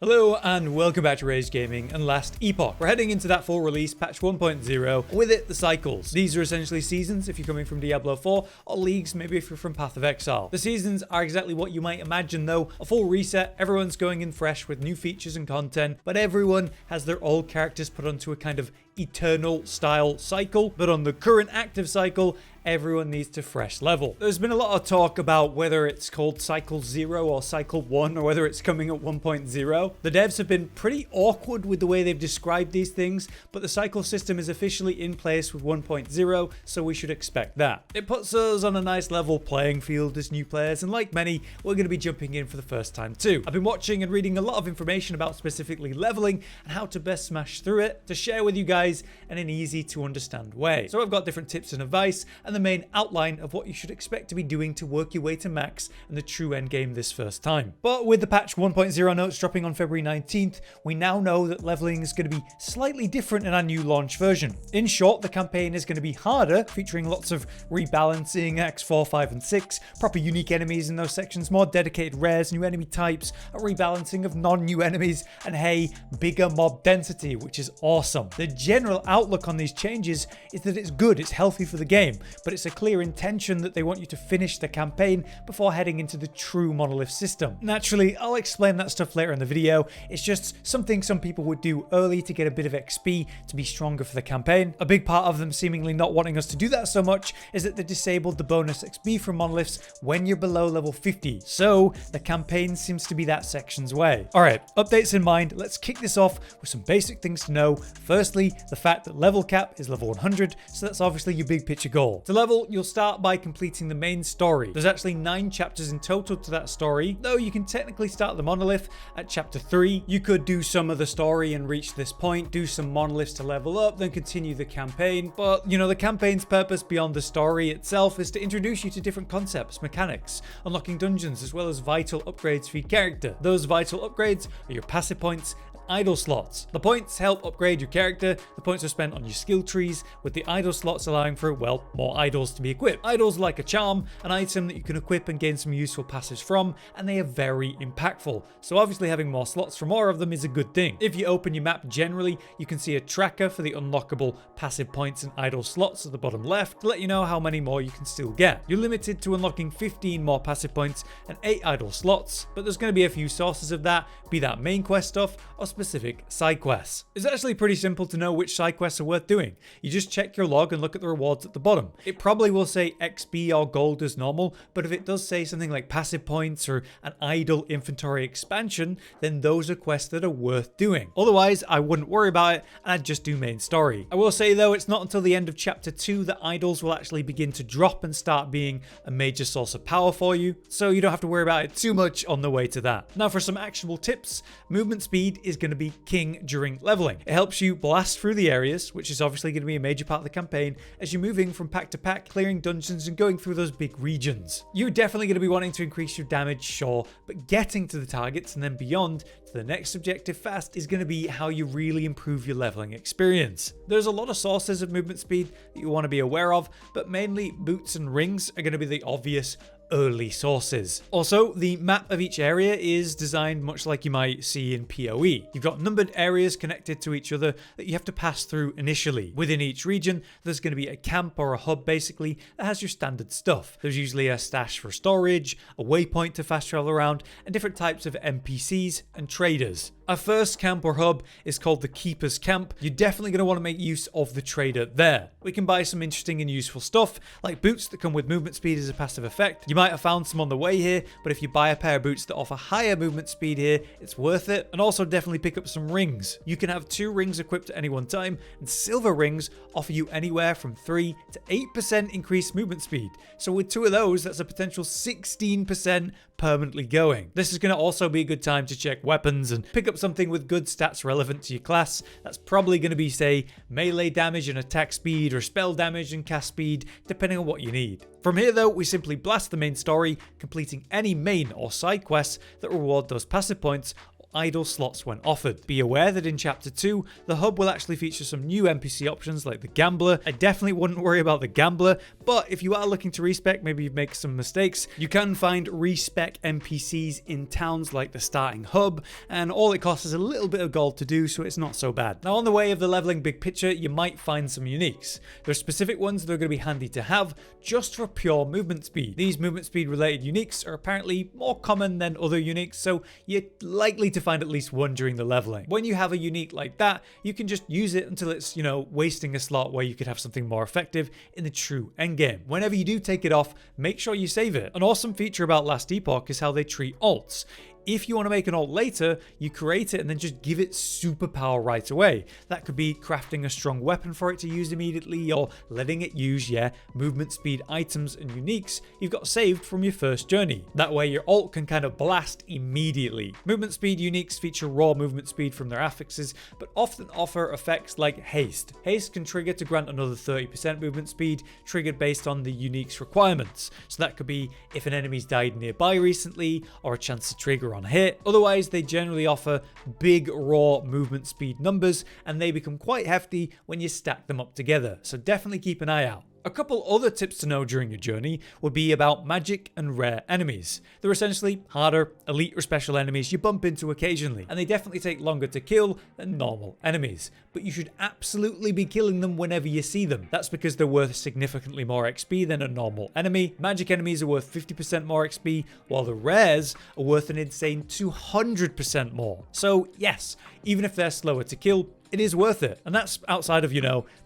Hello and welcome back to Rage Gaming and Last Epoch. We're heading into that full release, patch 1.0, with it the cycles. These are essentially seasons if you're coming from Diablo 4, or leagues maybe if you're from Path of Exile. The seasons are exactly what you might imagine though, a full reset, everyone's going in fresh with new features and content, but everyone has their old characters put onto a kind of eternal style cycle. But on the current active cycle, everyone needs to fresh level. There's been a lot of talk about whether it's called Cycle 0 or Cycle 1 or whether it's coming at 1.0. The devs have been pretty awkward with the way they've described these things, but the cycle system is officially in place with 1.0, so we should expect that. It puts us on a nice level playing field as new players, and like many, we're going to be jumping in for the first time too. I've been watching and reading a lot of information about specifically leveling and how to best smash through it to share with you guys in an easy to understand way. So I've got different tips and advice and the main outline of what you should expect to be doing to work your way to max and the true endgame this first time. But with the patch 1.0 notes dropping on February 19th, we now know that leveling is going to be slightly different in our new launch version. In short, the campaign is going to be harder, featuring lots of rebalancing, Acts 4, 5, and 6, proper unique enemies in those sections, more dedicated rares, new enemy types, a rebalancing of non-new enemies, and hey, bigger mob density, which is awesome. The general outlook on these changes is that it's good, it's healthy for the game, but it's a clear intention that they want you to finish the campaign before heading into the true monolith system. Naturally, I'll explain that stuff later in the video. It's just something some people would do early to get a bit of XP to be stronger for the campaign. A big part of them seemingly not wanting us to do that so much is that they disabled the bonus XP from monoliths when you're below level 50. So the campaign seems to be that section's way. Alright, updates in mind, let's kick this off with some basic things to know. Firstly, the fact that level cap is level 100, so that's obviously your big picture goal. To level, you'll start by completing the main story. There's actually 9 chapters in total to that story, though you can technically start the monolith at chapter 3. You could do some of the story and reach this point, do some monoliths to level up, then continue the campaign. But, you know, the campaign's purpose beyond the story itself is to introduce you to different concepts, mechanics, unlocking dungeons, as well as vital upgrades for your character. Those vital upgrades are your passive points, idle slots. The points help upgrade your character, the points are spent on your skill trees, with the idle slots allowing for, well, more idols to be equipped. Idols like a charm, an item that you can equip and gain some useful passives from, and they are very impactful. So obviously having more slots for more of them is a good thing. If you open your map generally, you can see a tracker for the unlockable passive points and idle slots at the bottom left to let you know how many more you can still get. You're limited to unlocking 15 more passive points and 8 idle slots, but there's going to be a few sources of that, be that main quest stuff or specific side quests. It's actually pretty simple to know which side quests are worth doing. You just check your log and look at the rewards at the bottom. It probably will say XP or gold as normal, but if it does say something like passive points or an idle inventory expansion, then those are quests that are worth doing. Otherwise, I wouldn't worry about it and I'd just do main story. I will say though, it's not until the end of chapter 2 that idols will actually begin to drop and start being a major source of power for you, so you don't have to worry about it too much on the way to that. Now for some actionable tips, movement speed is going to be king during leveling. It helps you blast through the areas, which is obviously going to be a major part of the campaign as you're moving from pack to pack, clearing dungeons and going through those big regions. You're definitely going to be wanting to increase your damage, sure, but getting to the targets and then beyond to the next objective fast is going to be how you really improve your leveling experience. There's a lot of sources of movement speed that you want to be aware of, but mainly boots and rings are going to be the obvious early sources. Also, the map of each area is designed much like you might see in PoE. You've got numbered areas connected to each other that you have to pass through initially. Within each region, there's going to be a camp or a hub basically that has your standard stuff. There's usually a stash for storage, a waypoint to fast travel around, and different types of NPCs and traders. Our first camp or hub is called the Keeper's Camp. You're definitely going to want to make use of the trader there. We can buy some interesting and useful stuff, like boots that come with movement speed as a passive effect. You might have found some on the way here, but if you buy a pair of boots that offer higher movement speed here, it's worth it. And also definitely pick up some rings. You can have 2 rings equipped at any one time, and silver rings offer you anywhere from 3 to 8% increased movement speed. So with 2 of those, that's a potential 16% permanently going. This is going to also be a good time to check weapons and pick up something with good stats relevant to your class. That's probably going to be, say, melee damage and attack speed, or spell damage and cast speed, depending on what you need. From here though, we simply blast the main story, completing any main or side quests that reward those passive points idle slots when offered. Be aware that in Chapter 2, the hub will actually feature some new NPC options like the Gambler. I definitely wouldn't worry about the Gambler, but if you are looking to respec, maybe you make some mistakes, you can find respec NPCs in towns like the starting hub, and all it costs is a little bit of gold to do, so it's not so bad. Now on the way of the leveling big picture, you might find some uniques. There are specific ones that are going to be handy to have just for pure movement speed. These movement speed related uniques are apparently more common than other uniques, so you're likely to find at least one during the leveling. When you have a unique like that, you can just use it until it's, wasting a slot where you could have something more effective in the true endgame. Whenever you do take it off, make sure you save it. An awesome feature about Last Epoch is how they treat alts. If you want to make an ult later, you create it and then just give it superpower right away. That could be crafting a strong weapon for it to use immediately, or letting it use, movement speed items and uniques you've got saved from your first journey. That way your ult can kind of blast immediately. Movement speed uniques feature raw movement speed from their affixes, but often offer effects like haste. Haste can trigger to grant another 30% movement speed, triggered based on the unique's requirements. So that could be if an enemy's died nearby recently, or a chance to trigger on hit. Otherwise, they generally offer big raw movement speed numbers, and they become quite hefty when you stack them up together, so definitely keep an eye out. A couple other tips to know during your journey would be about magic and rare enemies. They're essentially harder, elite or special enemies you bump into occasionally, and they definitely take longer to kill than normal enemies. But you should absolutely be killing them whenever you see them. That's because they're worth significantly more XP than a normal enemy. Magic enemies are worth 50% more XP, while the rares are worth an insane 200% more. So yes, even if they're slower to kill, it is worth it, and that's outside of,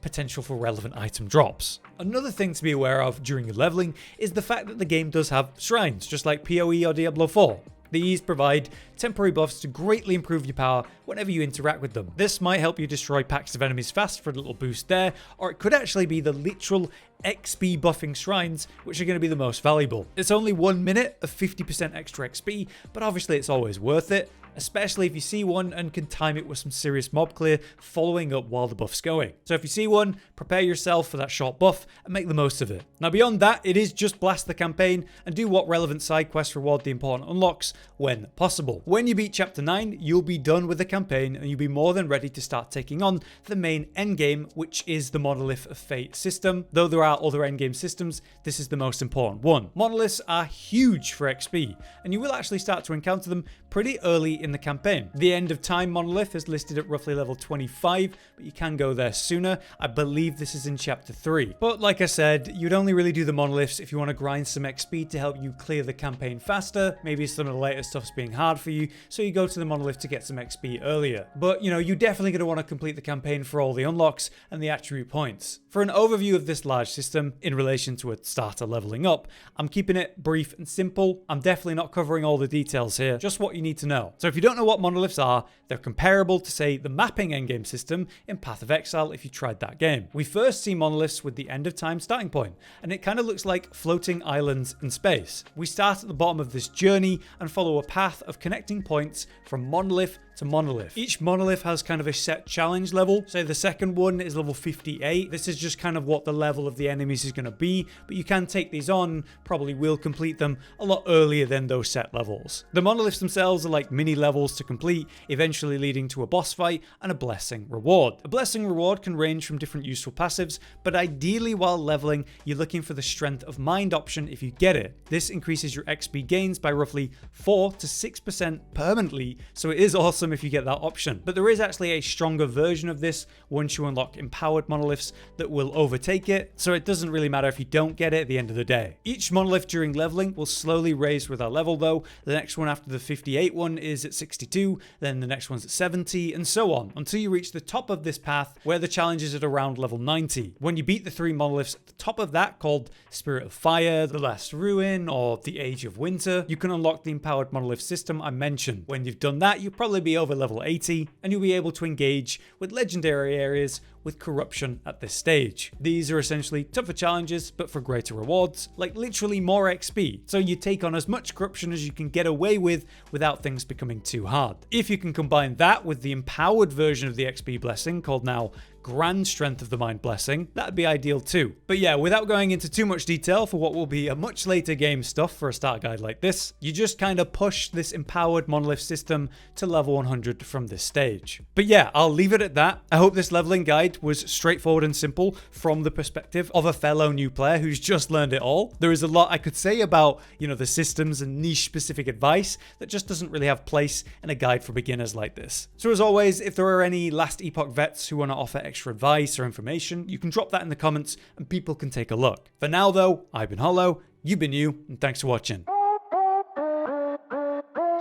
potential for relevant item drops. Another thing to be aware of during your leveling is the fact that the game does have shrines, just like PoE or Diablo 4. These provide temporary buffs to greatly improve your power whenever you interact with them. This might help you destroy packs of enemies fast for a little boost there, or it could actually be the literal XP buffing shrines which are going to be the most valuable. It's only 1 minute of 50% extra XP, but obviously it's always worth it, especially if you see one and can time it with some serious mob clear following up while the buff's going. So if you see one, prepare yourself for that short buff and make the most of it. Now beyond that, it is just blast the campaign and do what relevant side quests reward the important unlocks when possible. When you beat Chapter 9, you'll be done with the campaign and you'll be more than ready to start taking on the main endgame, which is the Monolith of Fate system. Though there are other endgame systems, this is the most important one. Monoliths are huge for XP, and you will actually start to encounter them pretty early in the campaign. The End of Time monolith is listed at roughly level 25, but you can go there sooner. I believe this is in Chapter 3. But like I said, you'd only really do the monoliths if you want to grind some XP to help you clear the campaign faster. Maybe some of the later stuff's being hard for you, so you go to the monolith to get some XP earlier. But you're definitely going to want to complete the campaign for all the unlocks and the attribute points. For an overview of this large system in relation to a starter leveling up, I'm keeping it brief and simple. I'm definitely not covering all the details here, just what you need to know. So if you don't know what monoliths are, they're comparable to, say, the mapping endgame system in Path of Exile if you tried that game. We first see monoliths with the End of Time starting point, and it kind of looks like floating islands in space. We start at the bottom of this journey and follow a path of connecting points from monolith to monolith. Each monolith has kind of a set challenge level. Say the second one is level 58. This is just kind of what the level of the enemies is going to be, but you can take these on, probably will complete them a lot earlier than those set levels. The monoliths themselves are like mini levels to complete, eventually leading to a boss fight and a blessing reward. A blessing reward can range from different useful passives, but ideally while leveling, you're looking for the strength of mind option if you get it. This increases your XP gains by roughly 4 to 6% permanently, so it is awesome if you get that option. But there is actually a stronger version of this once you unlock empowered monoliths that will overtake it, so it doesn't really matter if you don't get it at the end of the day. Each monolith during leveling will slowly raise with our level though. The next one after the 58 one is at 62, then the next one's at 70, and so on, until you reach the top of this path where the challenge is at around level 90. When you beat the 3 monoliths at the top of that, called Spirit of Fire, the Last Ruin, or the Age of Winter, you can unlock the empowered monolith system I mentioned. When you've done that, you'll probably be over level 80, and you'll be able to engage with legendary areas with corruption at this stage. These are essentially tougher challenges, but for greater rewards, like literally more XP, so you take on as much corruption as you can get away with without things becoming too hard. If you can combine that with the empowered version of the XP blessing, called now Grand Strength of the Mind Blessing, that'd be ideal too. But yeah, without going into too much detail for what will be a much later game stuff for a start guide like this, you just kind of push this empowered monolith system to level 100 from this stage. But yeah, I'll leave it at that. I hope this leveling guide was straightforward and simple from the perspective of a fellow new player who's just learned it all. There is a lot I could say about, the systems and niche specific advice that just doesn't really have place in a guide for beginners like this. So as always, if there are any Last Epoch vets who want to offer extra advice or information, you can drop that in the comments and people can take a look. For now though, I've been Hollow, you've been you, and thanks for watching.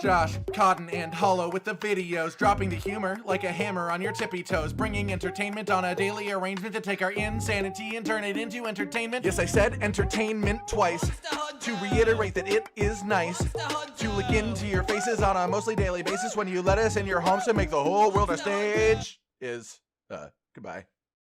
Josh, Cotton, and Hollow with the videos, dropping the humor like a hammer on your tippy toes, bringing entertainment on a daily arrangement to take our insanity and turn it into entertainment. Yes, I said entertainment twice, to reiterate that it is nice to look into your faces on a mostly daily basis when you let us in your homes to make the whole world a stage. Goodbye.